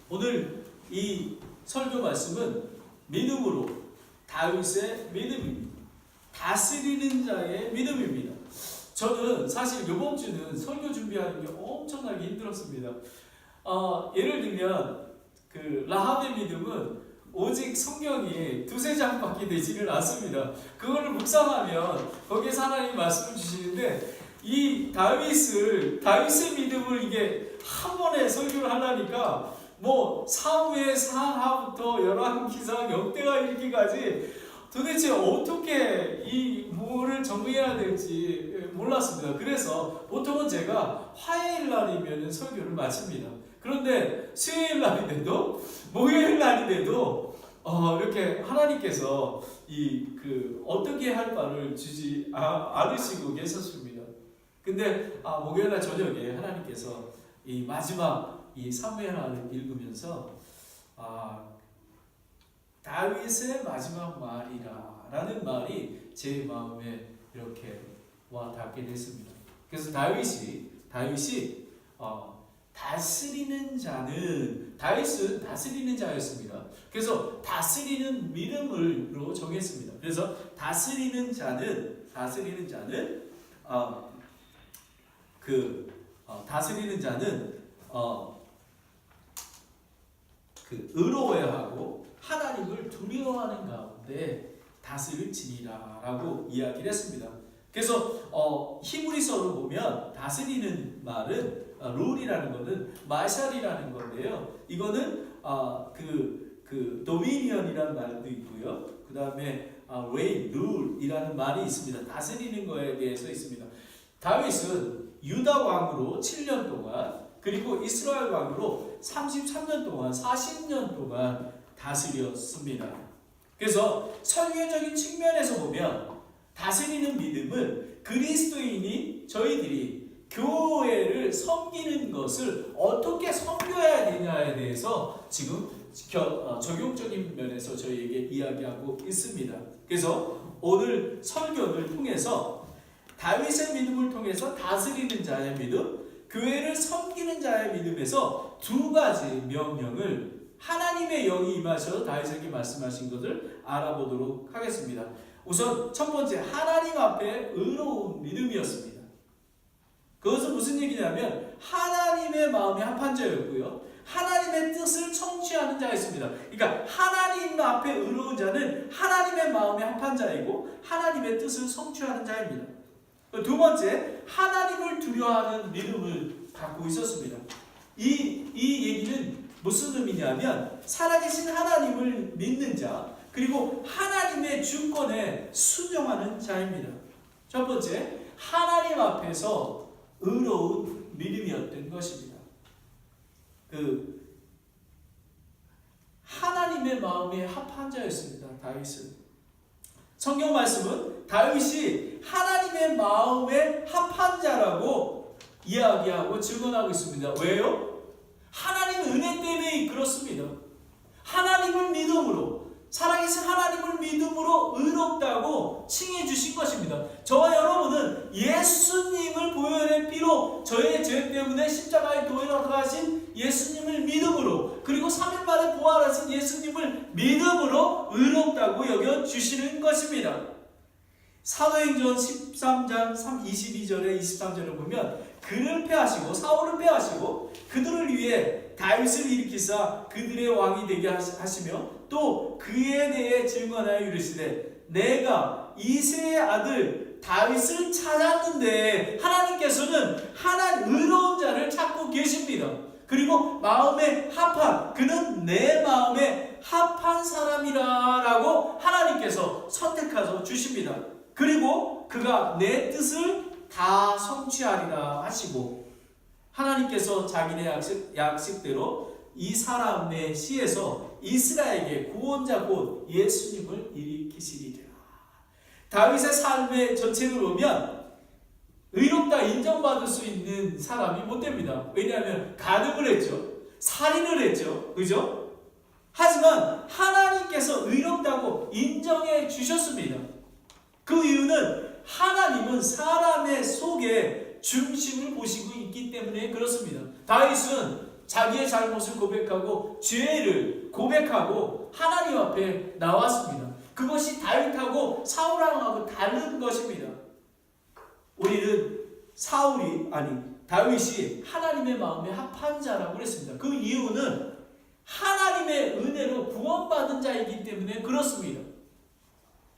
오늘 이 설교 말씀은 믿음으로 다윗의 믿음입니다. 다스리는 자의 믿음입니다. 저는 사실 이번 주는 설교 준비하는 게 엄청나게 힘들었습니다. 예를 들면 그 라합의 믿음은 오직 성경이 두세 장밖에 되지를 않습니다. 그거를 묵상하면 거기에서 하나님이 말씀을 주시는데 이 다윗의 믿음을 이게 한 번에 설교를 하려니까 뭐 사무엘 사하부터 열왕기상 역대가 이르기까지 도대체 어떻게 이 뭐를 정리해야 될지 몰랐습니다. 그래서 보통은 제가 화요일 날이면 설교를 마칩니다. 그런데 수요일 날이 돼도 목요일 날이 돼도 이렇게 하나님께서 어떻게 할 바를 주지 않으시고 계셨습니다. 근데 목요일 날 저녁에 하나님께서 이 마지막 이 사무엘하를 읽으면서 다윗의 마지막 말이라라는 말이 제 마음에 이렇게 와 닿게 됐습니다. 그래서 다윗이 다스리는 자는 다윗은 다스리는 자였습니다. 그래서 다스리는 믿음으로 정했습니다. 그래서 다스리는 자는 의로워야 하고 하나님을 두려워하는 가운데 다스릴지니라라고 이야기를 했습니다. 그래서 히브리서로 보면 다스리는 말은 룰이라는 것은 마샬이라는 건데요. 이거는 도미니언이라는 말도 있고요. 그 다음에 레인, 룰이라는 말이 있습니다. 다스리는 거에 대해서 있습니다. 다윗은 유다 왕으로 7년 동안 그리고 이스라엘 왕으로 33년 동안 40년 동안 다스렸습니다. 그래서 설교적인 측면에서 보면 다스리는 믿음은 그리스도인이 저희들이 교회를 섬기는 것을 어떻게 섬겨야 되냐에 대해서 지금 적용적인 면에서 저희에게 이야기하고 있습니다. 그래서 오늘 설교를 통해서 다윗의 믿음을 통해서 다스리는 자의 믿음, 교회를 섬기는 자의 믿음에서 두 가지 명령을 하나님의 영이 임하셔서 다윗에게 말씀하신 것을 알아보도록 하겠습니다. 우선 첫 번째, 하나님 앞에 의로운 믿음이었습니다. 그것은 무슨 얘기냐면 하나님의 마음에 합한 자였고요, 하나님의 뜻을 청취하는 자였습니다. 그러니까 하나님 앞에 의로운 자는 하나님의 마음에 합한 자이고 하나님의 뜻을 성취하는 자입니다. 두 번째, 하나님을 두려워하는 믿음을 갖고 있었습니다. 이 얘기는 무슨 의미냐면 살아계신 하나님을 믿는 자, 그리고 하나님의 주권에 순종하는 자입니다. 첫 번째, 하나님 앞에서 의로운 믿음이었던 것입니다. 하나님의 마음에 합한 자였습니다. 다윗은. 성경 말씀은 다윗이 하나님의 마음에 합한 자라고 이야기하고 증언하고 있습니다. 왜요? 하나님 은혜 때문에 그렇습니다. 하나님을 믿음으로, 살아계신 하나님을 믿음으로 의롭다고 칭해 주신 것입니다. 저와 여러분은 예수님을 보혈의 피로 저의 죄 때문에 십자가에 돌아가신 예수님을 믿음으로, 그리고 3일 만에 부활하신 예수님을 믿음으로 의롭다고 여겨주시는 것입니다. 사도행전 13장 22절에 23절을 보면 그를 패하시고 사울을 패하시고 그들을 위해 다윗을 일으키사 그들의 왕이 되게 하시며 또 그에 대해 증언하여 이르시되 내가 이새의 아들 다윗을 찾았는데, 하나님께서는 하나님 의로운 자를 찾고 계십니다. 그리고 마음에 합한, 그는 내 마음에 합한 사람이라 라고 하나님께서 선택하셔 주십니다. 그리고 그가 내 뜻을 다 성취하리라 하시고 하나님께서 자기네 약식대로 이 사람의 시에서 이스라엘에게 구원자 곧 예수님을 일으키시리라. 다윗의 삶의 전체를 보면 의롭다 인정받을 수 있는 사람이 못 됩니다. 왜냐하면 간음을 했죠. 살인을 했죠. 그죠? 하지만 하나님께서 의롭다고 인정해 주셨습니다. 그 이유는 하나님은 사람의 속에 중심을 보시고 있기 때문에 그렇습니다. 다윗은 자기의 잘못을 고백하고 죄를 고백하고 하나님 앞에 나왔습니다. 그것이 다윗하고 사울왕하고 다른 것입니다. 우리는 다윗이 하나님의 마음에 합한 자라고 그랬습니다. 그 이유는 하나님의 은혜로 구원받은 자이기 때문에 그렇습니다.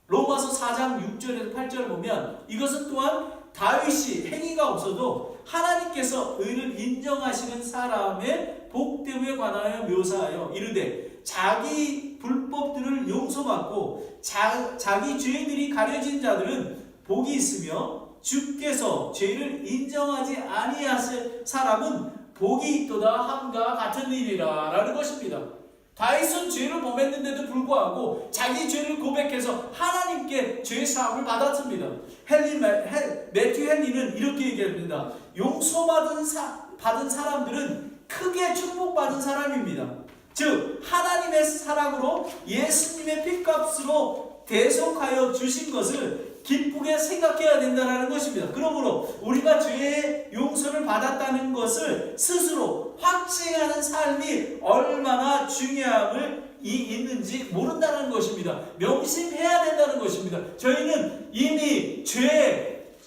로마서 4장 6절에서 8절을 보면 이것은 또한 다윗이 행위가 없어도 하나님께서 의를 인정하시는 사람의 복됨에 관하여 묘사하여 이르되 자기 불법들을 용서받고 자기 죄들이 가려진 자들은 복이 있으며 주께서 죄를 인정하지 아니하실 사람은 복이 있도다 함과 같은 일이라 라는 것입니다. 다윗은 죄를 범했는데도 불구하고 자기 죄를 고백해서 하나님께 죄 사함을 받았습니다. 매튜 헨리는 이렇게 얘기합니다. 받은 사람들은 크게 축복받은 사람입니다. 즉 하나님의 사랑으로 예수님의 핏값으로 대속하여 주신 것을 기쁘게 생각해야 된다는 것입니다. 그러므로 우리가 죄의 용서를 받았다는 것을 스스로 확증하는 삶이 얼마나 중요함을 있는지 모른다는 것입니다. 명심해야 된다는 것입니다. 저희는 이미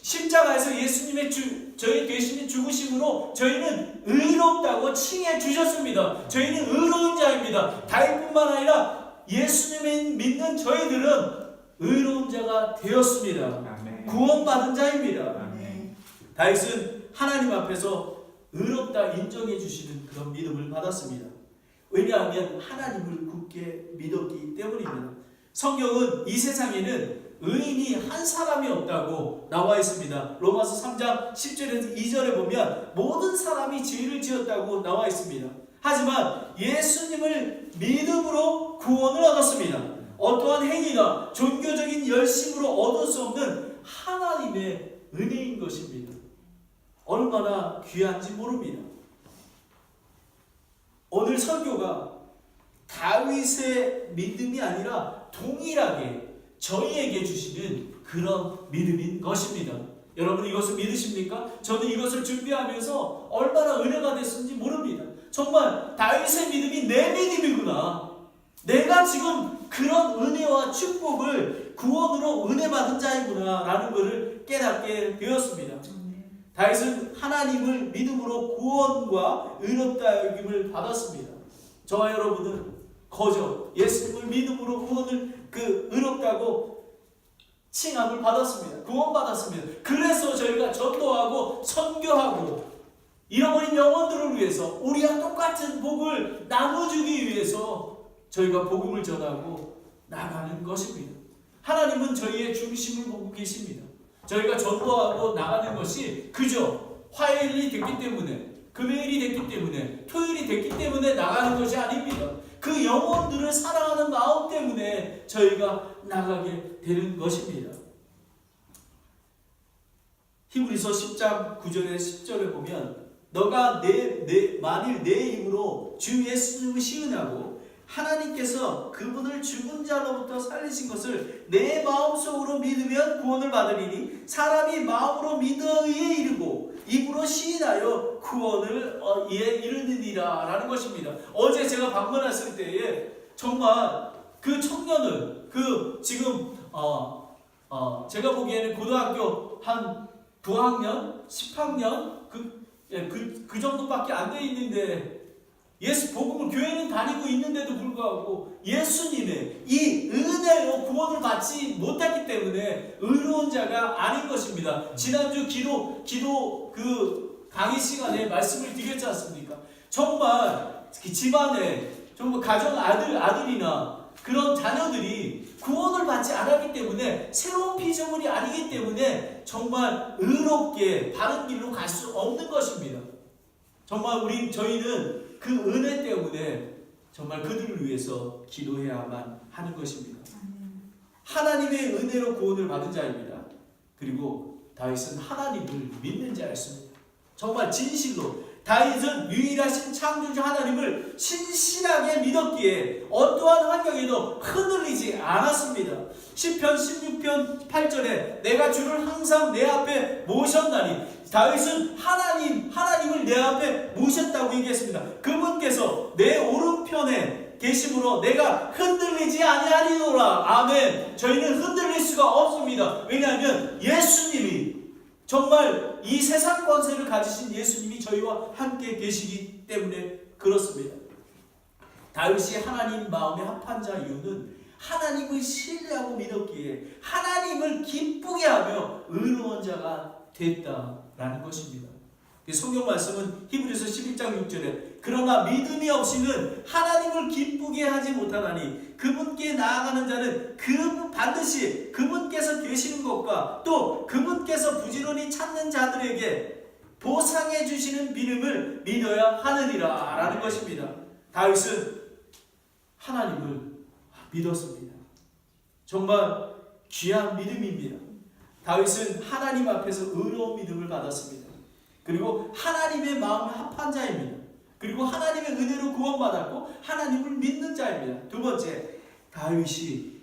십자가에서 예수님의 저희 대신에 죽으심으로 저희는 의롭다고 칭해 주셨습니다. 저희는 의로운 자입니다. 다윗뿐만 아니라 예수님을 믿는 저희들은 의로운 자가 되었습니다. 아멘. 구원받은 자입니다. 아멘. 다윗은 하나님 앞에서 의롭다 인정해 주시는 그런 믿음을 받았습니다. 왜냐하면 하나님을 굳게 믿었기 때문입니다. 성경은 이 세상에는 의인이 한 사람이 없다고 나와 있습니다. 로마서 3장 10절에서 2절에 보면 모든 사람이 죄를 지었다고 나와 있습니다. 하지만 예수님을 믿음으로 구원을 얻었습니다. 어떠한 행위나 종교적인 열심으로 얻을 수 없는 하나님의 은혜인 것입니다. 얼마나 귀한지 모릅니다. 오늘 설교가 다윗의 믿음이 아니라 동일하게 저희에게 주시는 그런 믿음인 것입니다. 여러분 이것을 믿으십니까? 저는 이것을 준비하면서 얼마나 은혜가 됐는지 모릅니다. 정말 다윗의 믿음이 내 믿음이구나. 내가 지금 그런 은혜와 축복을 구원으로 은혜 받은 자이구나 라는 것을 깨닫게 되었습니다. 다윗은 하나님을 믿음으로 구원과 의롭다 여김을 받았습니다. 저와 여러분은 거저 예수님을 믿음으로 구원을 의롭다고 칭함을 받았습니다. 구원받았습니다. 그래서 저희가 전도하고 선교하고 잃어버린 영혼들을 위해서 우리와 똑같은 복을 나눠주기 위해서 저희가 복음을 전하고 나가는 것입니다. 하나님은 저희의 중심을 보고 계십니다. 저희가 전도하고 나가는 것이 그저 화요일이 됐기 때문에 금요일이 됐기 때문에 토요일이 됐기 때문에 나가는 것이 아닙니다. 그 영혼들을 사랑하는 마음 때문에 저희가 나가게 되는 것입니다. 히브리서 10장 9절에 10절에 보면 너가 만일 내 힘으로 주 예수님을 시은하고 하나님께서 그분을 죽은 자로부터 살리신 것을 내 마음속으로 믿으면 구원을 받으리니 사람이 마음으로 믿어 의에 이르고 입으로 시인하여 구원을 이에 이르느니라 라는 것입니다. 어제 제가 방문했을 때에 정말 그 청년을 지금 제가 보기에는 고등학교 한 9학년, 10학년 그 정도밖에 안 돼 있는데 복음을 교회는 다니고 있는데도 불구하고 예수님의 이 은혜로 구원을 받지 못했기 때문에 의로운 자가 아닌 것입니다. 지난주 기도 강의 시간에 말씀을 드렸지 않습니까? 정말 집안에 정말 가정 아들이나 그런 자녀들이 구원을 받지 않았기 때문에 새로운 피조물이 아니기 때문에 정말 의롭게 바른 길로 갈 수 없는 것입니다. 정말 저희는 그 은혜 때문에 정말 그들을 위해서 기도해야만 하는 것입니다. 하나님의 은혜로 구원을 받은 자입니다. 그리고 다윗은 하나님을 믿는 자였습니다. 정말 진실로 다윗은 유일하신 창조주 하나님을 신실하게 믿었기에 어떠한 환경에도 흔들리지 않았습니다. 시편 16편 8절에 내가 주를 항상 내 앞에 모셨나니, 다윗은 하나님을 내 앞에 모셨다고 얘기했습니다. 그분께서 내 오른편에 계심으로 내가 흔들리지 아니하리로라. 아멘. 저희는 흔들릴 수가 없습니다. 왜냐하면 예수님이, 정말 이 세상 권세를 가지신 예수님이 저희와 함께 계시기 때문에 그렇습니다. 다윗이 하나님 마음에 합한 자 이유는 하나님을 신뢰하고 믿었기에 하나님을 기쁘게 하며 의로운 자가 됐다라는 것입니다. 성경 말씀은 히브리서 11장 6절에 그러나 믿음이 없이는 하나님을 기쁘게 하지 못하나니 그분께 나아가는 자는 반드시 그분께서 되시는 것과 또 그분께서 부지런히 찾는 자들에게 보상해 주시는 믿음을 믿어야 하느니라 라는 것입니다. 다윗은 하나님을 믿었습니다. 정말 귀한 믿음입니다. 다윗은 하나님 앞에서 의로운 믿음을 받았습니다. 그리고 하나님의 마음을 합한 자입니다. 그리고 하나님의 은혜로 구원받았고 하나님을 믿는 자입니다. 두 번째, 다윗이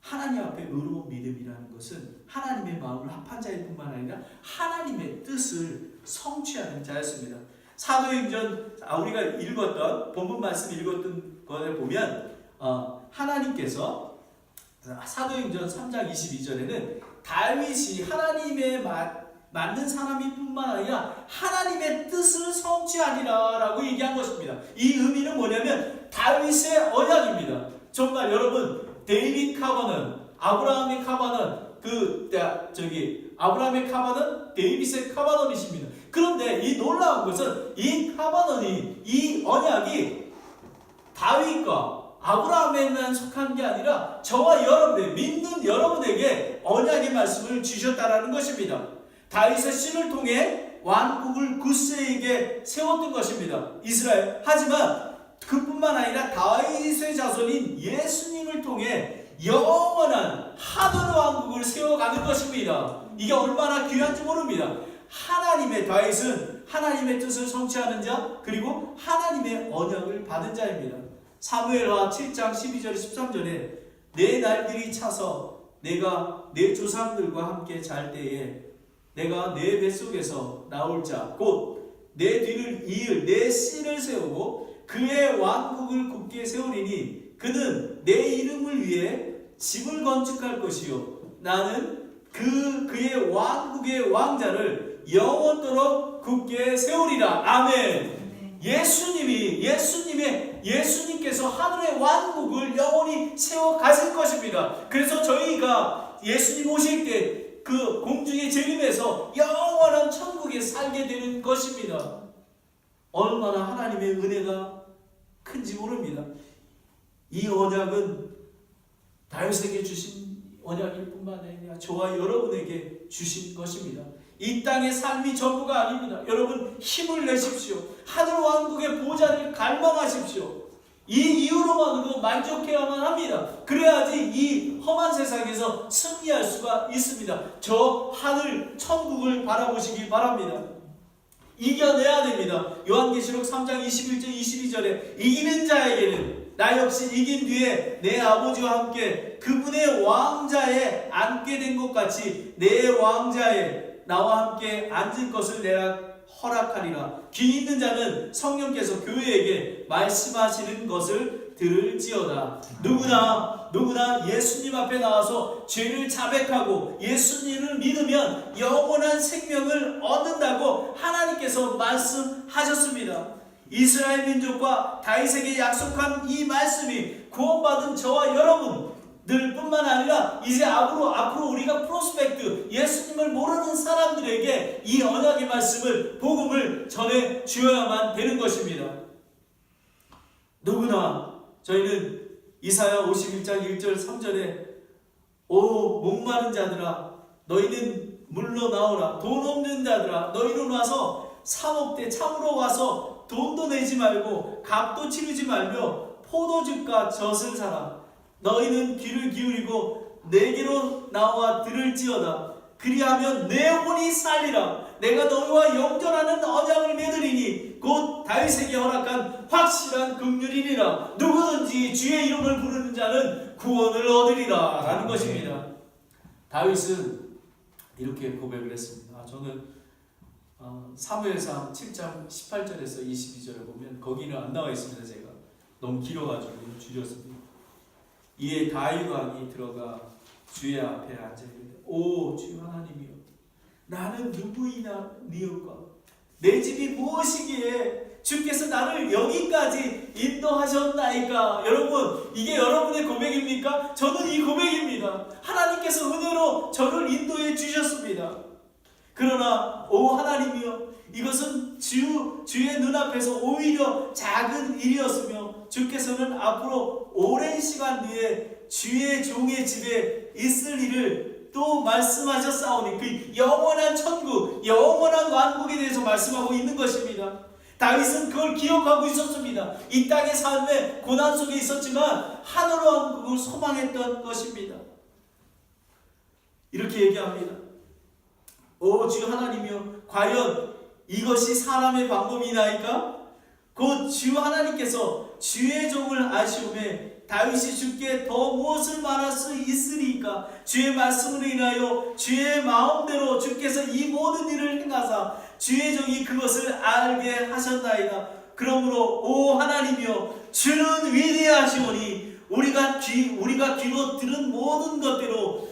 하나님 앞에 의로운 믿음이라는 것은 하나님의 마음을 합한 자일 뿐만 아니라 하나님의 뜻을 성취하는 자였습니다. 사도행전 우리가 읽었던 본문 말씀 읽었던 것에 보면 하나님께서 사도행전 3장 22절에는 다윗이 하나님의 맞는 사람이 뿐만 아니라 하나님의 뜻을 성취하리라 라고 얘기한 것입니다. 이 의미는 뭐냐면 다윗의 언약입니다. 정말 여러분, 데이빗 카버는, 아브라함의 카버는 아브라함의 카버는 데이빗의 카버넌이십니다. 그런데 이 놀라운 것은 이 카버넌이, 이 언약이 다윗과 아브라함에만 속한 게 아니라 저와 여러분의 믿는 여러분에게 언약의 말씀을 주셨다라는 것입니다. 다윗의 씨를 통해 왕국을 굳세게 세웠던 것입니다. 이스라엘. 하지만 그뿐만 아니라 다윗의 자손인 예수님을 통해 영원한 하늘 왕국을 세워가는 것입니다. 이게 얼마나 귀한지 모릅니다. 다윗은 하나님의 뜻을 성취하는 자, 그리고 하나님의 언약을 받은 자입니다. 사무엘하 7장 12절 13절에 내 날들이 차서 내가 내 조상들과 함께 잘 때에 내가 내 뱃속에서 나올 자 곧 내 뒤를 이을 내 씨를 세우고 그의 왕국을 굳게 세우리니 그는 내 이름을 위해 집을 건축할 것이요 나는 그의 왕국의 왕자를 영원토록 굳게 세우리라. 아멘. 예수님께서 하늘의 왕국을 영원히 세워 가실 것입니다. 그래서 저희가 예수님 오실 때 그 공중의 재림에서 영원한 천국에 살게 되는 것입니다. 얼마나 하나님의 은혜가 큰지 모릅니다. 이 언약은 다윗에게 주신 언약일 뿐만 아니라 저와 여러분에게 주신 것입니다. 이 땅의 삶이 전부가 아닙니다. 여러분, 힘을 내십시오. 하늘 왕국의 보좌를 갈망하십시오. 이 이유로만으로 만족해야만 합니다. 그래야지 이 험한 세상에서 승리할 수가 있습니다. 저 하늘 천국을 바라보시기 바랍니다. 이겨내야 됩니다. 요한계시록 3장 21절 22절에 이기는 자에게는 나 역시 이긴 뒤에 내 아버지와 함께 그분의 왕자에 앉게 된 것 같이 내 왕자에 나와 함께 앉을 것을 내가 허락하리라. 귀 있는 자는 성령께서 교회에게 말씀하시는 것을 들을지어다. 누구나 예수님 앞에 나와서 죄를 자백하고 예수님을 믿으면 영원한 생명을 얻는다고 하나님께서 말씀하셨습니다. 이스라엘 민족과 다윗에게 약속한 이 말씀이 구원받은 저와 여러분들 뿐만 아니라 이제 앞으로 우리가 프로스펙트, 예수님을 모르는 사람들에게 이 언약의 말씀을, 복음을 전해 주어야만 되는 것입니다. 누구나 저희는 이사야 51장 1절 3절에 오 목마른 자들아 너희는 물러 나오라. 돈 없는 자들아 너희는 와서 사먹되 참으로 와서 돈도 내지 말고 값도 치르지 말며 포도즙과 젖을 사라. 너희는 귀를 기울이고 내게로 나와 들을지어다. 그리하면 내 혼이 살리라. 내가 너희와 영전하는 언약을 맺으리니 곧 다윗에게 허락한 확실한 긍휼이니라. 누구든지 주의 이름을 부르는 자는 구원을 얻으리라 라는 것입니다. 다윗은 이렇게 고백을 했습니다. 저는 사무엘상 7장 18절에서 22절에 보면 거기는 안 나와 있습니다. 제가 너무 길어가지고 줄였습니다. 이에 다윗 왕이 들어가 주의 앞에 앉아 있는데, 오 주 하나님이여, 나는 누구이나니까? 내 집이 무엇이기에 주께서 나를 여기까지 인도하셨나이까? 여러분, 이게 여러분의 고백입니까? 저는 이 고백입니다. 하나님께서 은혜로 저를 인도해 주셨습니다. 그러나 오 하나님이여, 이것은 주의 눈앞에서 오히려 작은 일이었으며 주께서는 앞으로 오랜 시간 뒤에 주의 종의 집에 있을 일을 또 말씀하셨사오니 그 영원한 천국, 영원한 왕국에 대해서 말씀하고 있는 것입니다. 다윗은 그걸 기억하고 있었습니다. 이 땅의 삶에 고난 속에 있었지만 하늘 왕국을 소망했던 것입니다. 이렇게 얘기합니다. 오 주 하나님이여, 과연 이것이 사람의 방법이나이까? 곧 주 하나님께서 주의 종을 아시오매 다윗이 주께 더 무엇을 말할 수 있으리까? 주의 말씀으로 인하여 주의 마음대로 주께서 이 모든 일을 행하사 주의 종이 그것을 알게 하셨나이다. 그러므로 오 하나님이여, 주는 위대하시오니 우리가 귀로 들은 모든 것대로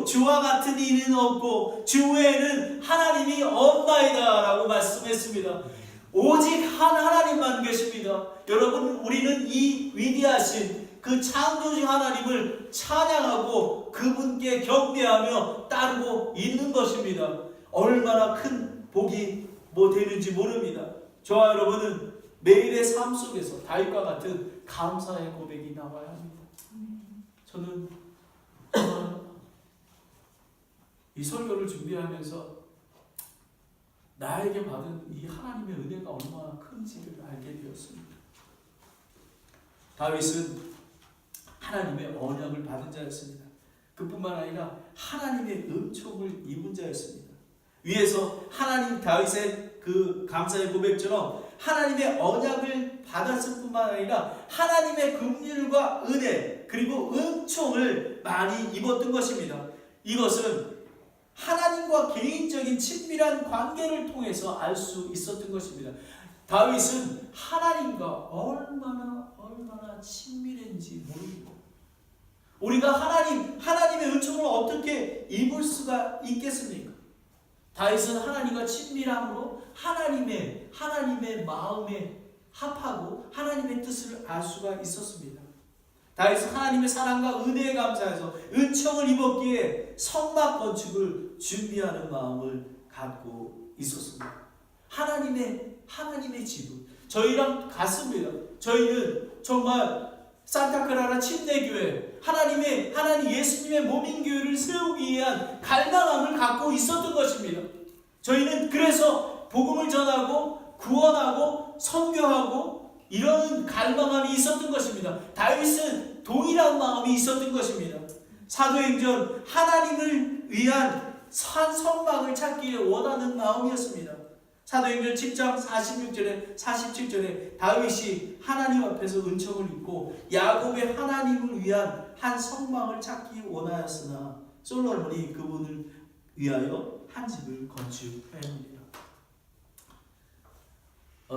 주와 같은 이는 없고 주 외에는 하나님이 없나이다 라고 말씀했습니다. 오직 한 하나님만 계십니다. 여러분, 우리는 이 위대하신 그 창조주 하나님을 찬양하고 그분께 경배하며 따르고 있는 것입니다. 얼마나 큰 복이 되는지 모릅니다. 저와 여러분은 매일의 삶 속에서 다윗과 같은 감사의 고백이 나와야 합니다. 저는 이 설교를 준비하면서 나에게 받은 이 하나님의 은혜가 얼마나 큰지를 알게 되었습니다. 다윗은 하나님의 언약을 받은 자였습니다. 그뿐만 아니라 하나님의 은총을 입은 자였습니다. 위에서 하나님 다윗의 그 감사의 고백처럼 하나님의 언약을 받았을 뿐만 아니라 하나님의 긍휼과 은혜 그리고 은총을 많이 입었던 것입니다. 이것은 하나님과 개인적인 친밀한 관계를 통해서 알 수 있었던 것입니다. 다윗은 하나님과 얼마나 친밀한지 모릅니다. 우리가 하나님의 은총을 어떻게 입을 수가 있겠습니까? 다윗은 하나님과 친밀함으로 하나님의 마음에 합하고 하나님의 뜻을 알 수가 있었습니다. 다윗은 하나님의 사랑과 은혜에 감사해서 은총을 입었기에 성막 건축을 준비하는 마음을 갖고 있었습니다. 하나님의 집은 저희랑 같습니다. 저희는 정말 산타크라라 침례교회 하나님 예수님의 몸인 교회를 세우기 위한 갈망함을 갖고 있었던 것입니다. 저희는 그래서 복음을 전하고 구원하고 선교하고 이런 갈망함이 있었던 것입니다. 다윗은 동일한 마음이 있었던 것입니다. 사도행전 하나님을 위한 산 성막을 찾기에 원하는 마음이었습니다. 사도행전 10장 46절에 47절에 다윗이 하나님 앞에서 은총을 입고 야곱의 하나님을 위한 한 성막을 찾기 원하였으나 솔로몬이 그분을 위하여 한 집을 건축하였습니다.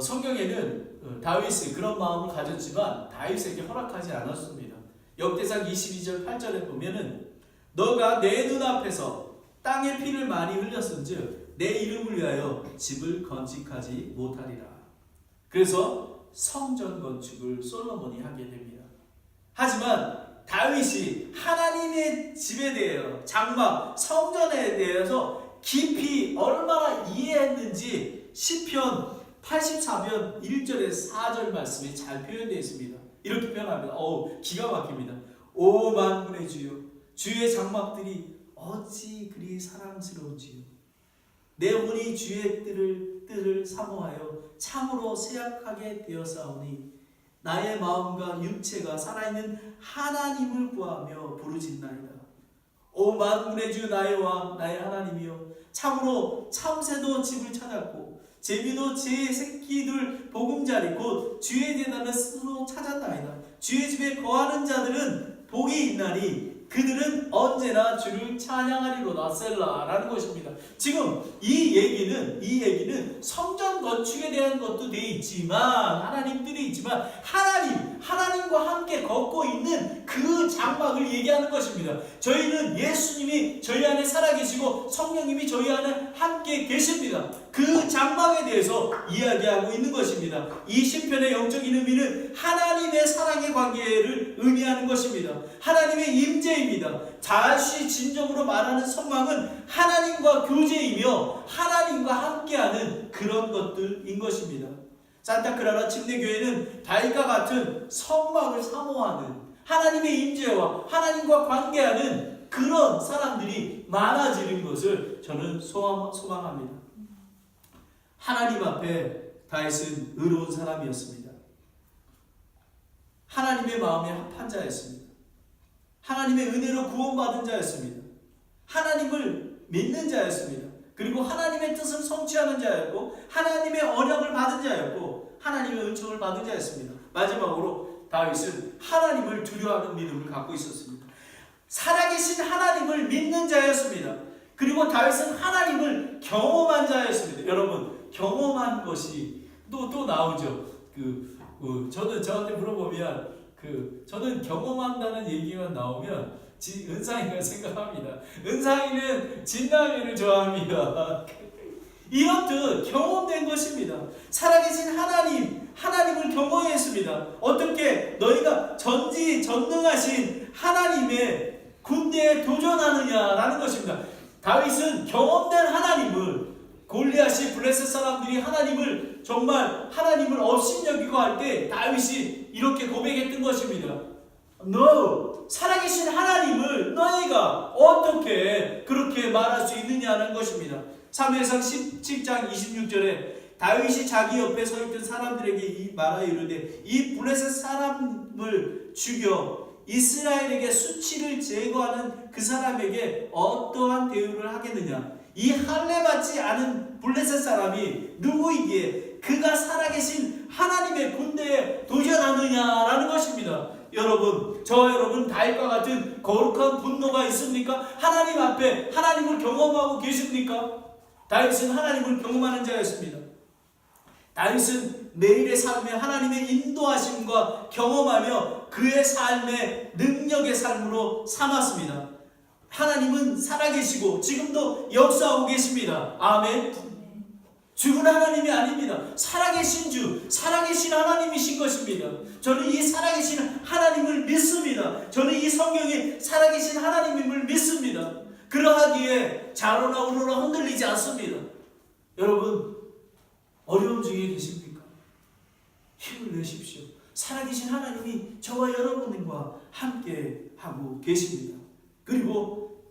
성경에는 다윗이 그런 마음을 가졌지만 다윗에게 허락하지 않았습니다. 역대상 22절 8절에 보면은 너가 내 눈앞에서 땅의 피를 많이 흘렸은즉 내 이름을 위하여 집을 건축하지 못하리라. 그래서 성전 건축을 솔로몬이 하게 됩니다. 하지만 다윗이 하나님의 집에 대하여 장막 성전에 대해서 깊이 얼마나 이해했는지 시편 84편 1절에 4절 말씀이 잘 표현되어 있습니다. 이렇게 표현합니다. 기가 막힙니다. 오 만군의 주여, 주의 장막들이 어찌 그리 사랑스러운지요. 내 혼이 주의 뜻을 사모하여 참으로 쇠약하게 되었사오니 나의 마음과 육체가 살아있는 하나님을 구하며 부르짖나이다. 오 만군의 주 나의 왕 나의 하나님이여, 참으로 참새도 집을 찾았고 제비도 제 새끼들 보금자리 곧 주의 재단을 스스로 찾았나이다. 주의 집에 거하는 자들은 복이 있나니 그들은 언제나 주를 찬양하리로다. 셀라라는 것입니다. 지금 이 얘기는 성전 건축에 대한 것도 돼 있지만, 하나님들이 있지만 하나님과 함께 걷고 있는 그 장막을 얘기하는 것입니다. 저희는 예수님이 저희 안에 살아계시고 성령님이 저희 안에 함께 계십니다. 그 장막에 대해서 이야기하고 있는 것입니다. 이 시편의 영적인 의미는 하나님의 사랑의 관계를 의미하는 것입니다. 하나님의 임재입니다. 다시 진정으로 말하는 성막은 하나님과 교제이며 하나님과 함께하는 그런 것들인 것입니다. 산타크라라 침례교회는 다윗과 같은 성막을 사모하는, 하나님의 임재와 하나님과 관계하는 그런 사람들이 많아지는 것을 저는 소망합니다. 하나님 앞에 다윗은 의로운 사람이었습니다. 하나님의 마음에 합한 자였습니다. 하나님의 은혜로 구원받은 자였습니다. 하나님을 믿는 자였습니다. 그리고 하나님의 뜻을 성취하는 자였고 하나님의 언약을 받은 자였고 하나님의 은총을 받은 자였습니다. 마지막으로 다윗은 하나님을 두려워하는 믿음을 갖고 있었습니다. 살아계신 하나님을 믿는 자였습니다. 그리고 다윗은 하나님을 경험한 자였습니다. 여러분, 경험한 것이 또 나오죠. 저는 저한테 물어보면 저는 경험한다는 얘기만 나오면 은상이가 생각합니다. 은상이는 진남이를 좋아합니다. 이렇듯 경험된 것입니다. 살아계신 하나님을 경험했습니다. 어떻게 너희가 전지전능하신 하나님의 군대에 도전하느냐라는 것입니다. 다윗은 경험된 하나님을, 골리앗이 블레셋 사람들이 정말 하나님을 업신여기고 할 때 다윗이 이렇게 고백했던 것입니다. 너 살아계신 하나님을 너희가 어떻게 그렇게 말할 수 있느냐는 것입니다. 사무엘상 17장 26절에 다윗이 자기 옆에 서 있던 사람들에게 말하여 이르되 이 블레셋 사람을 죽여 이스라엘에게 수치를 제거하는 그 사람에게 어떠한 대우를 하겠느냐. 이 할례받지 않은 블레셋 사람이 누구이기에 그가 살아계신 하나님의 군대에 도전하느냐라는 것입니다. 여러분, 저와 여러분 다윗과 같은 거룩한 분노가 있습니까? 하나님 앞에 하나님을 경험하고 계십니까? 다윗은 하나님을 경험하는 자였습니다. 다윗은 매일의 삶에 하나님의 인도하심과 경험하며 그의 삶의 능력의 삶으로 삼았습니다. 하나님은 살아계시고 지금도 역사하고 계십니다. 아멘. 죽은 하나님이 아닙니다. 살아계신 주, 살아계신 하나님이신 것입니다. 저는 이 살아계신 하나님을 믿습니다. 저는 이 성경에 살아계신 하나님임을 믿습니다. 그러하기에 자로나 우로나 흔들리지 않습니다. 여러분, 어려움 중에 계십니까? 힘을 내십시오. 살아계신 하나님이 저와 여러분과 함께 하고 계십니다. 그리고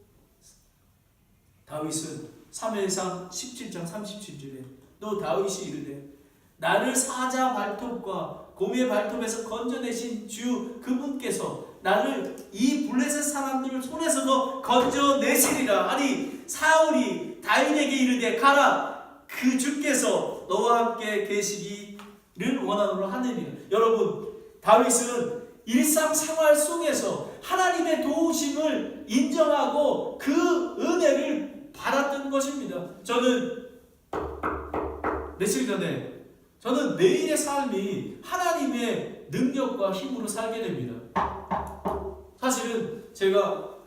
다윗은 사무엘상 17장 37절에 또 다윗이 이르되 나를 사자 발톱과 곰의 발톱에서 건져내신 주 그분께서 나를 이 블레셋 사람들을 손에서도 건져내시리라. 아니 사울이 다윗에게 이르되 가라 그 주께서 너와 함께 계시기를 원하노라 하느니라. 여러분, 다윗은 일상생활 속에서 하나님의 도우심을 인정하고 그 은혜를 받았던 것입니다. 저는 며칠 전에 매일의 삶이 하나님의 능력과 힘으로 살게 됩니다. 사실은 제가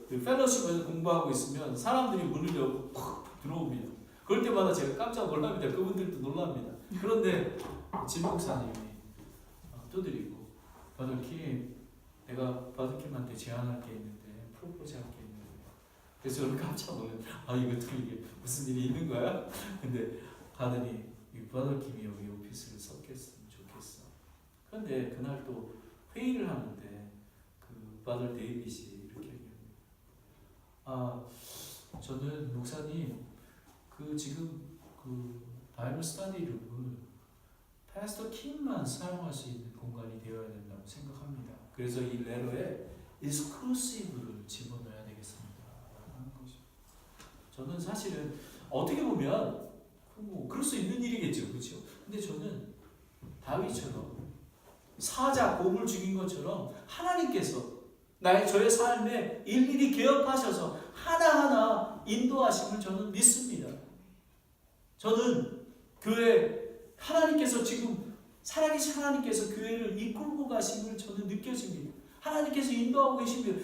펠로십에서 공부하고 있으면 사람들이 문을 열고 팍 들어옵니다. 그럴 때마다 제가 깜짝 놀랍니다. 그분들도 놀랍니다. 그런데 진 목사님이 두드리고 바들킴, 내가 바들킴한테 제안할 게 있는데 프로포즈 할 게 있는데. 그래서 저는 깜짝 놀랐어요. 이거 이게 무슨 일이 있는 거야? 근데 하더니 바들킴이 여기 오피스를 섞였으면 좋겠어. 그런데 그날 또 회의를 하는데 바들 데이빗이 이렇게 얘기합니다. 저는 목사님 지금 바이블 스터디룸을 패스터 킴만 사용할 수 있는 공간이 되어야 된다고 생각합니다. 그래서 이 레터에 exclusive를 집어넣어야 되겠습니다. 저는 사실은 어떻게 보면 뭐 그럴 수 있는 일이겠죠, 그렇죠? 근데 저는 다윗처럼 사자 곰을 죽인 것처럼 하나님께서 저의 삶에 일일이 개혁하셔서 하나하나 인도하심을 저는 믿습니다. 저는 하나님께서 지금 살아계신 하나님께서 교회를 이끌고 가심을 저는 느껴집니다. 하나님께서 인도하고 계십니다.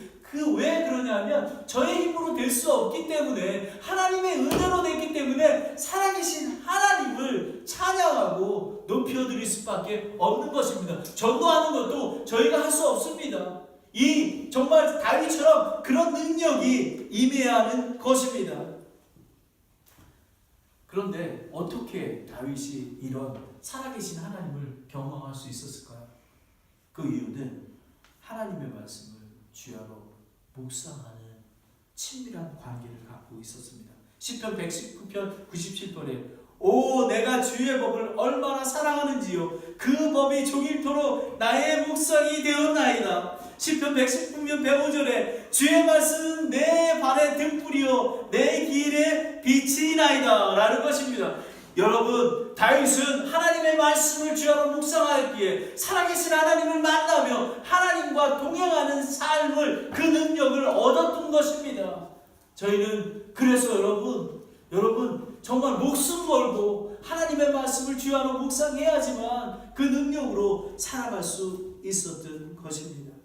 왜 그러냐면 저의 힘으로 될 수 없기 때문에, 하나님의 은혜로 됐기 때문에 살아계신 하나님을 찬양하고 높여드릴 수밖에 없는 것입니다. 전도하는 것도 저희가 할 수 없습니다. 정말 다윗처럼 그런 능력이 임해야 하는 것입니다. 그런데 어떻게 다윗이 이런 살아계신 하나님을 경험할 수 있었을까요? 그 이유는 하나님의 말씀을 주야로 묵상하는 친밀한 관계를 갖고 있었습니다. 시편 119편 97번에 오 내가 주의 법을 얼마나 사랑하는지요 그 법이 종일토록 나의 묵상이 되었나이다. 시편 119편 105절에 주의 말씀은 내 발의 등불이요 내 길에 빛이나이다 라는 것입니다. 여러분, 다윗은 하나님의 말씀을 주야로 묵상하였기에 살아계신 하나님을 만나며 하나님과 동행하는 삶을, 그 능력을 얻었던 것입니다. 저희는 그래서 여러분 정말 목숨 걸고 하나님의 말씀을 주야로 묵상해야지만 그 능력으로 살아갈 수 있었던 것입니다.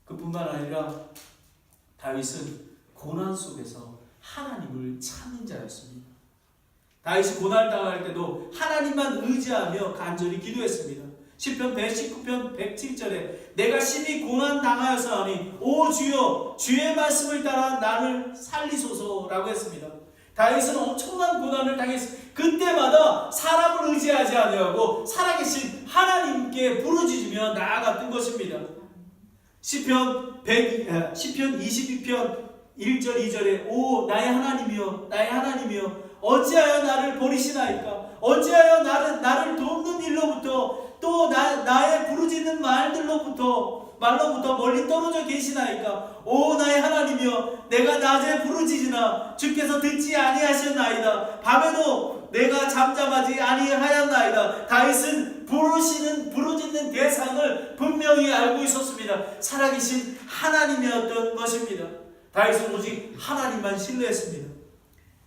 그뿐만 아니라 다윗은 고난 속에서 하나님을 찾는 자였습니다. 다윗이 고난을 당할 때도 하나님만 의지하며 간절히 기도했습니다. 시편 119편 107절에 내가 심히 고난 당하여서 하니 오 주여 주의 말씀을 따라 나를 살리소서라고 했습니다. 다윗은 엄청난 고난을 당했습니다. 그때마다 사람을 의지하지 아니하고 살아계신 하나님께 부르짖으며 나아갔던 것입니다. 시편 22편 1절 2절에 오 나의 하나님이여 나의 하나님이여 어찌하여 나를 버리시나이까? 어찌하여 나를 돕는 일로부터 또 나의 부르짖는 말로부터 멀리 떨어져 계시나이까? 오 나의 하나님이여 내가 낮에 부르짖으나 주께서 듣지 아니하셨나이다. 밤에도 내가 잠잠하지 아니하였나이다. 다윗은 부르짖는 대상을 분명히 알고 있었습니다. 살아계신 하나님이었던 것입니다. 다윗은 오직 하나님만 신뢰했습니다.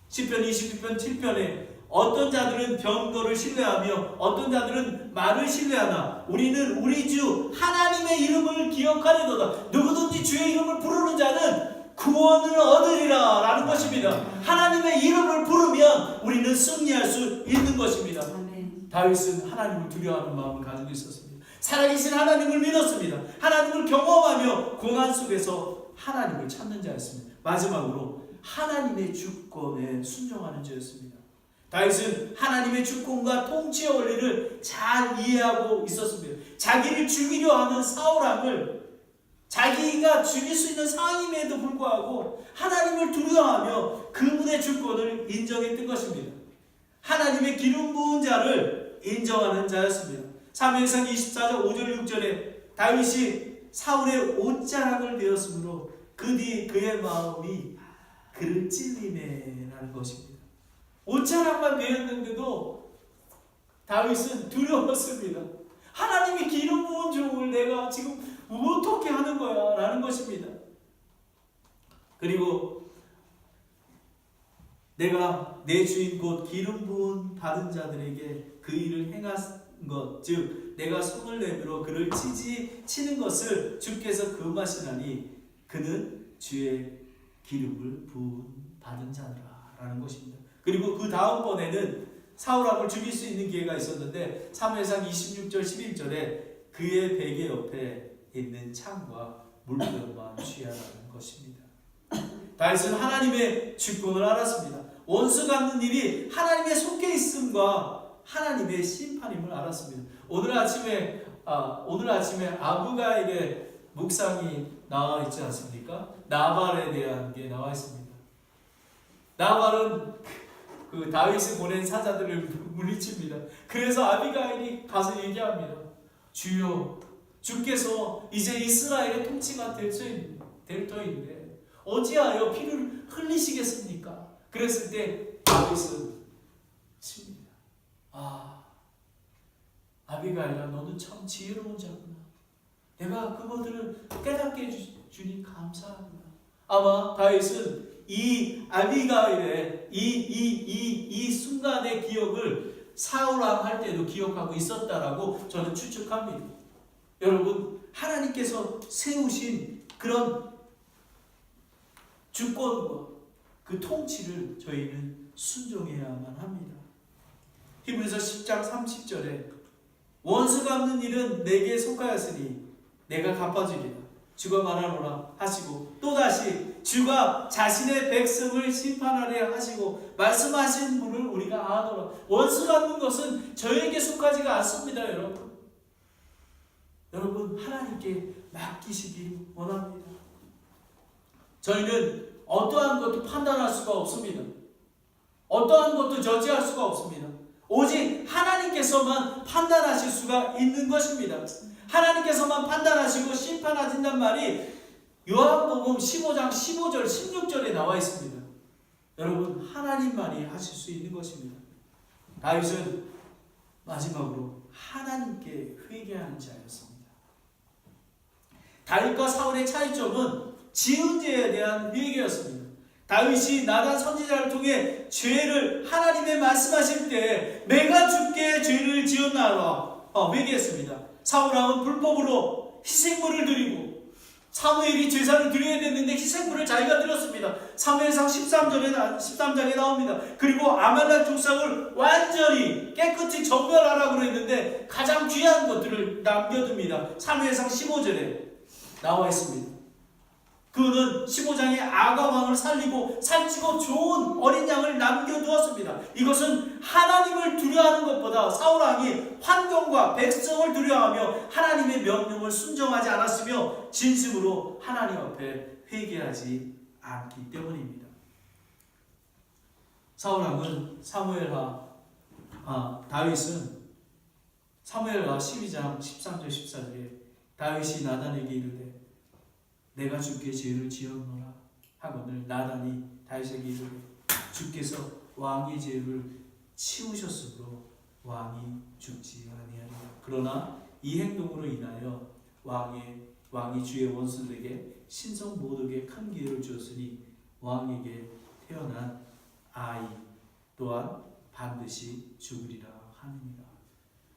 시편 22편 7편에 어떤 자들은 병거를 신뢰하며 어떤 자들은 말을 신뢰하나 우리는 우리 주 하나님의 이름을 기억하려도다. 누구든지 주의 이름을 부르는 자는 구원을 얻으리라 라는 것입니다. 하나님의 이름을 부르면 우리는 승리할 수 있는 것입니다. 다윗은 하나님을 두려워하는 마음을 가지고 있었습니다. 살아계신 하나님을 믿었습니다. 하나님을 경험하며 고난 속에서 하나님을 찾는 자였습니다. 마지막으로 하나님의 주권에 순종하는 자였습니다. 다윗은 하나님의 주권과 통치의 원리를 잘 이해하고 있었습니다. 자기를 죽이려 하는 사울왕을 자기가 죽일 수 있는 상황임에도 불구하고 하나님을 두려워하며 그분의 주권을 인정했던 것입니다. 하나님의 기름 부은 자를 인정하는 자였습니다. 사무엘상 24장 5절 6절에 다윗이 사울의 옷자락을 베었으므로 그 뒤 그의 마음이 그를 찔리네 라는 것입니다. 옷자락만 베었는데도 다윗은 두려웠습니다. 하나님이 기름 부은 종을 내가 지금 어떻게 하는 거야 라는 것입니다. 그리고 내가 내 주인 곧 기름 부은 받은 자들에게 그 일을 행한 것, 즉 내가 손을 내밀어 그를 치는 것을 주께서 금하시나니 그는 주의 기름을 부은 받은 자라 라는 것입니다. 그리고 그 다음번에는 사울왕을 죽일 수 있는 기회가 있었는데 사무엘상 26절 11절에 그의 베개 옆에 있는 창과 물병만 취하라는 것입니다. 다윗은 하나님의 주권을 알았습니다. 원수 갚는 일이 하나님의 속해 있음과 하나님의 심판임을 알았습니다. 오늘 아침에 아브가일의 묵상이 나와 있지 않습니까? 나발에 대한 게 나와 있습니다. 나발은 그 다윗이 보낸 사자들을 물리칩니다. 그래서 아비가일이 가서 얘기합니다. 주여, 주께서 이제 이스라엘의 통치가 될 터인데 어찌하여 피를 흘리시겠습니까? 그랬을 때 다윗은 칩니다. 아비가일아, 너는 참 지혜로운 자구나. 내가 그것들을 깨닫게 해주니 감사하구나. 아마 다윗은 이 아비가일의 이 순간의 기억을 사울왕 할 때도 기억하고 있었다라고 저는 추측합니다. 여러분, 하나님께서 세우신 그런 주권과 그 통치를 저희는 순종해야만 합니다. 히브리서 10장 30절에 원수 갚는 일은 내게 속하였으니 내가 갚아주리라 주가 말하노라 하시고, 또다시 주가 자신의 백성을 심판하려 하시고 말씀하신 분을 우리가 아노라. 원수 갚는 것은 저에게 속하지가 않습니다. 여러분 하나님께 맡기시기 원합니다. 저희는 어떠한 것도 판단할 수가 없습니다. 어떠한 것도 저지할 수가 없습니다. 오직 하나님께서만 판단하실 수가 있는 것입니다. 하나님께서만 판단하시고 심판하신단 말이 요한복음 15장 15절 16절에 나와 있습니다. 여러분, 하나님만이 하실 수 있는 것입니다. 다윗은 마지막으로 하나님께 회개하는 자였습니다. 다윗과 사울의 차이점은 지은 죄에 대한 회개였습니다. 다윗이 나단 선지자를 통해 죄를 하나님의 말씀하실 때 내가 주께 죄를 지었나라 회개했습니다. 사울왕은 불법으로 희생물을 드리고 사무엘이 제사를 드려야 됐는데 희생물을 자기가 드렸습니다. 사무엘상 13장에 나옵니다. 그리고 아말렉 족속을 완전히 깨끗이 정멸하라고 했는데 가장 귀한 것들을 남겨둡니다. 사무엘상 15절에 나와 있습니다. 그는 15장에 아가왕을 살리고 살찌고 좋은 어린 양을 남겨두었습니다. 이것은 하나님을 두려워하는 것보다 사울왕이 환경과 백성을 두려워하며 하나님의 명령을 순종하지 않았으며 진심으로 하나님 앞에 회개하지 않기 때문입니다. 사울왕은 다윗은 사무엘하 12장 13절 14절에 다윗이 나단에게 이르되 내가 주께 죄를 지었노라 하거늘 나단이 다윗에게 이르되 주께서 왕의 죄를 치우셨으므로 왕이 죽지 아니하리라. 그러나 이 행동으로 인하여 왕이 주의 원수들에게 신성 모독에 큰 기회를 주었으니 왕에게 태어난 아이 또한 반드시 죽으리라 하느니라.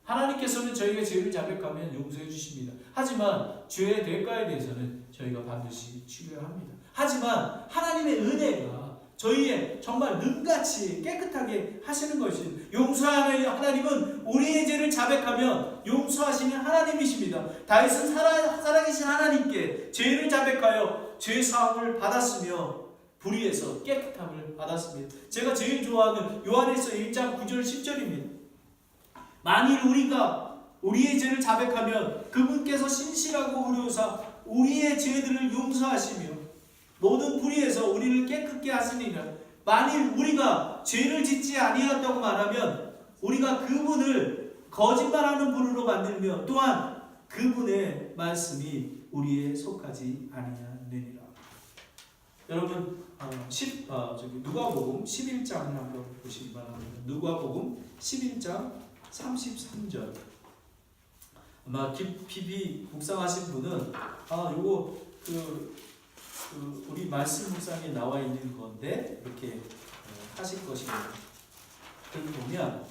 하나님께서는 저희가 죄를 자백하면 용서해 주십니다. 하지만 죄의 대가에 대해서는 저희가 반드시 치러야 합니다. 하지만 하나님의 은혜가 저희의 정말 눈같이 깨끗하게 하시는 것입니다. 용서하는 하나님은 우리의 죄를 자백하면 용서하시는 하나님이십니다. 다윗은 살아계신 하나님께 죄를 자백하여 죄 사함을 받았으며 불의에서 깨끗함을 받았습니다. 제가 제일 좋아하는 요한일서 1장 9절 10절입니다. 만일 우리가 우리의 죄를 자백하면 그분께서 신실하고 의로우사 우리의 죄들을 용서하시며 모든 불의에서 우리를 깨끗게 하시니라. 만일 우리가 죄를 짓지 아니하였다고 말하면 우리가 그분을 거짓말하는 분으로 만들며 또한 그분의 말씀이 우리에 속하지 아니하느니라. 여러분 누가복음 11장을 한번 보시기 바랍니다. 누가복음 11장 33절. 아마 깊이 묵상하신 분은 요거 우리 말씀 묵상에 나와 있는 건데 이렇게 하실 것이고, 여기 보면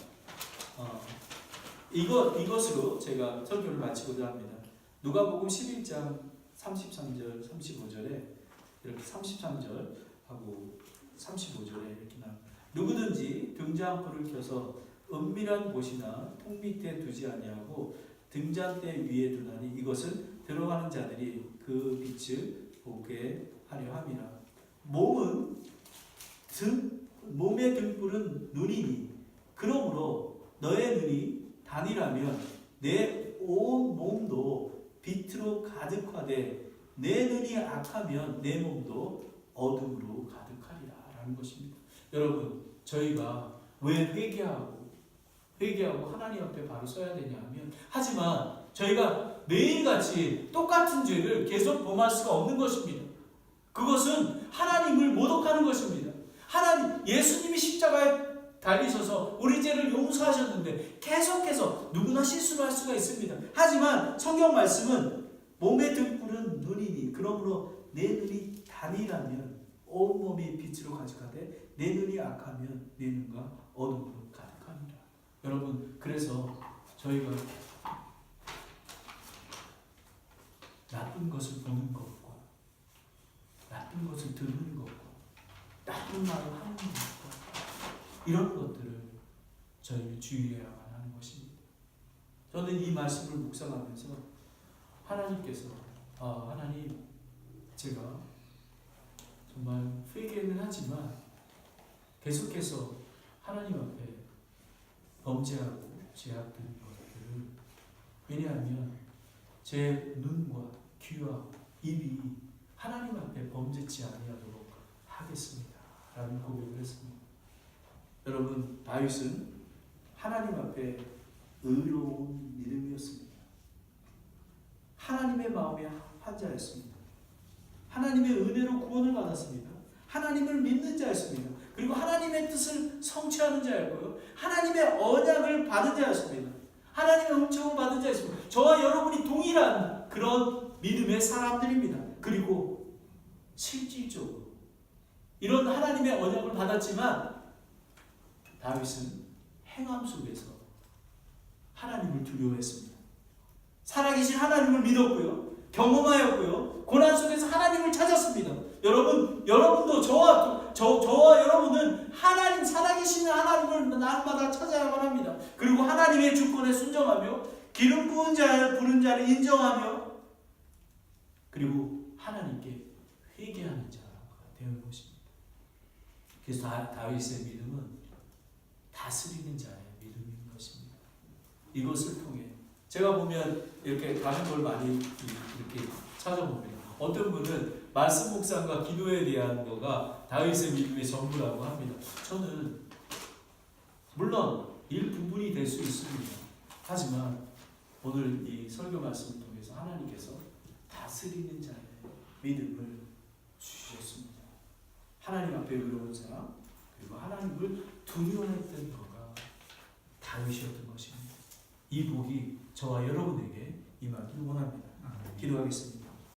이것으로 제가 설교를 마치고자 합니다. 누가복음 11장 33절 35절에 이렇게 33절하고 35절에 이렇게 나옵니다. 누구든지 등잔불을 켜서 은밀한 곳이나 통 밑에 두지 아니하고 등잔대 위에 두나니 이것은 들어가는 자들이 그 빛을 보게 하려 함이라. 몸의 등불은 눈이니 그러므로 너의 눈이 단이라면 내 온 몸도 빛으로 가득하되 내 눈이 악하면 내 몸도 어둠으로 가득하리라 라는 것입니다. 여러분, 저희가 왜 회개하고 하나님 앞에 바로 서야 되냐 하면, 하지만 저희가 매일같이 똑같은 죄를 계속 범할 수가 없는 것입니다. 그것은 하나님을 모독하는 것입니다. 하나님 예수님이 십자가에 달리셔서 우리 죄를 용서하셨는데 계속해서 누구나 실수를 할 수가 있습니다. 하지만 성경 말씀은 몸의 등불은 눈이니 그러므로 내 눈이 단이라면 온몸이 빛으로 가득하되 내 눈이 악하면 내 눈과 어둠으로 가득합니다. 여러분 그래서 저희가 나쁜 것을 보는 것과 나쁜 것을 듣는 것과 나쁜 말을 하는 것과 이런 것들을 저희는 주의해야만 하는 것입니다. 저는 이 말씀을 묵상하면서 하나님께서 하나님 제가 정말 회개는 하지만 계속해서 하나님 앞에 범죄하고 죄악된 것들을 왜냐하면 제 눈과 귀와 입이 하나님 앞에 범죄치 아니하도록 하겠습니다 라는 고백을 했습니다. 여러분 다윗은 하나님 앞에 의로운 믿음이었습니다. 하나님의 마음에 합한 자였습니다. 하나님의 은혜로 구원을 받았습니다. 하나님을 믿는 자였습니다. 그리고 하나님의 뜻을 성취하는 자였고요. 하나님의 언약을 받은 자였습니다. 하나님의 은총을 받은 자였습니다. 저와 여러분이 동일한 그런 믿음의 사람들입니다. 그리고 실질적으로 이런 하나님의 언약을 받았지만 다윗은 행함 속에서 하나님을 두려워했습니다. 살아계신 하나님을 믿었고요. 경험하였고요. 고난 속에서 하나님을 찾았습니다. 여러분도 저와 여러분은 하나님 살아계시는 하나님을 날마다 찾아야만 합니다. 그리고 하나님의 주권에 순종하며 기름 부은 부른 자를 인정하며 그리고 하나님께 회개하는 자가 되는 것입니다. 그래서 다윗의 믿음은 다스리는 자의 믿음인 것입니다. 이것을 통해 제가 보면 이렇게 다른 걸 많이 이렇게 찾아봅니다. 어떤 분은 말씀 묵상과 기도에 대한 거가 다윗의 믿음의 전부라고 합니다. 저는 물론 일부분이 될 수 있습니다. 하지만 오늘 이 설교 말씀을 통해서 하나님께서 다스리는 자의 믿음을 주셨습니다. 하나님 앞에 의로운 사람 그리고 하나님을 두려워했던 거가 다윗이었던 것입니다. 이 복이 저와 여러분에게 임하기를 원합니다. 기도하겠습니다.